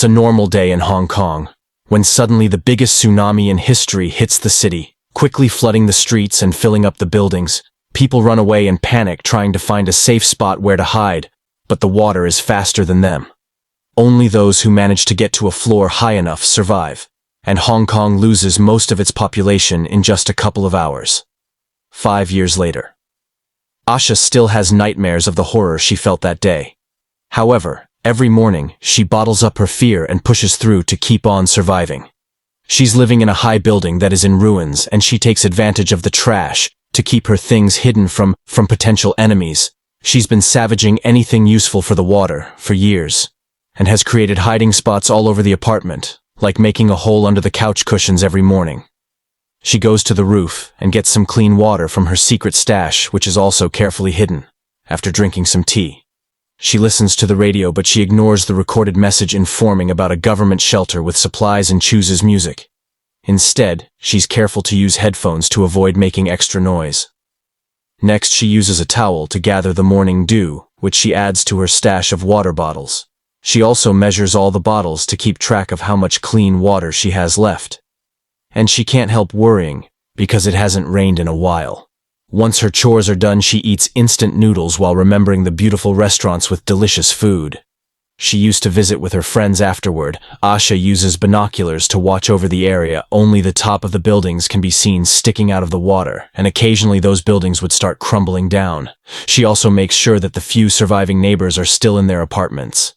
It's a normal day in Hong Kong, when suddenly the biggest tsunami in history hits the city, quickly flooding the streets and filling up the buildings. People run away in panic trying to find a safe spot where to hide, but the water is faster than them. Only those who manage to get to a floor high enough survive, and Hong Kong loses most of its population in just a couple of hours. 5 years later. Asha still has nightmares of the horror she felt that day. However, every morning, she bottles up her fear and pushes through to keep on surviving. She's living in a high building that is in ruins, and she takes advantage of the trash to keep her things hidden from potential enemies. She's been savaging anything useful for the water for years, and has created hiding spots all over the apartment, like making a hole under the couch cushions every morning. She goes to the roof and gets some clean water from her secret stash, which is also carefully hidden, after drinking some tea. She listens to the radio, but she ignores the recorded message informing about a government shelter with supplies and chooses music. Instead, she's careful to use headphones to avoid making extra noise. Next, she uses a towel to gather the morning dew, which she adds to her stash of water bottles. She also measures all the bottles to keep track of how much clean water she has left. And she can't help worrying, because it hasn't rained in a while. Once her chores are done, she eats instant noodles while remembering the beautiful restaurants with delicious food. She used to visit with her friends afterward. Asha uses binoculars to watch over the area. Only the top of the buildings can be seen sticking out of the water, and occasionally those buildings would start crumbling down. She also makes sure that the few surviving neighbors are still in their apartments.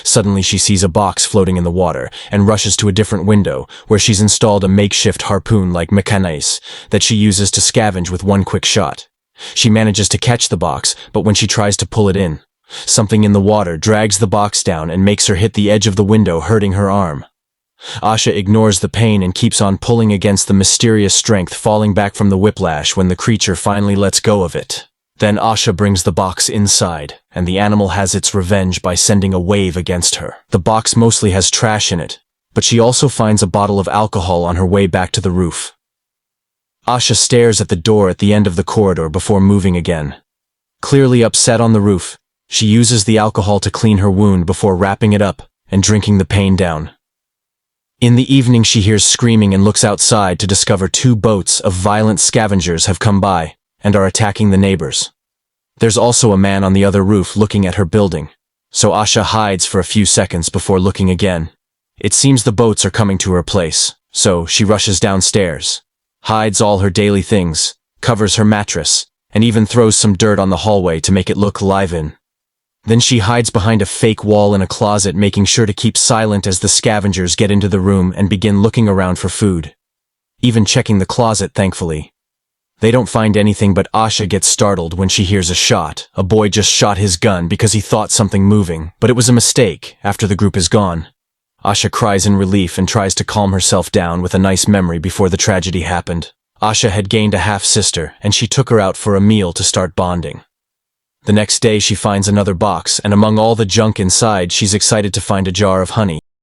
Suddenly she sees a box floating in the water and rushes to a different window where she's installed a makeshift harpoon like mechanism that she uses to scavenge with one quick shot. She manages to catch the box, but when she tries to pull it in, something in the water drags the box down and makes her hit the edge of the window, hurting her arm. Asha ignores the pain and keeps on pulling against the mysterious strength, falling back from the whiplash when the creature finally lets go of it. Then Asha brings the box inside, and the animal has its revenge by sending a wave against her. The box mostly has trash in it, but she also finds a bottle of alcohol on her way back to the roof. Asha stares at the door at the end of the corridor before moving again. Clearly upset on the roof, she uses the alcohol to clean her wound before wrapping it up and drinking the pain down. In the evening, she hears screaming and looks outside to discover 2 boats of violent scavengers have come by and are attacking the neighbors. There's also a man on the other roof looking at her building, so Asha hides for a few seconds before looking again. It seems the boats are coming to her place, so she rushes downstairs, hides all her daily things, covers her mattress, and even throws some dirt on the hallway to make it look live-in. Then she hides behind a fake wall in a closet, making sure to keep silent as the scavengers get into the room and begin looking around for food. Even checking the closet, thankfully. They don't find anything, but Asha gets startled when she hears a shot. A boy just shot his gun because he thought something moving, but it was a mistake after the group is gone. Asha cries in relief and tries to calm herself down with a nice memory before the tragedy happened. Asha had gained a half-sister, and she took her out for a meal to start bonding. The next day she finds another box, and among all the junk inside, she's excited to find a jar of honey.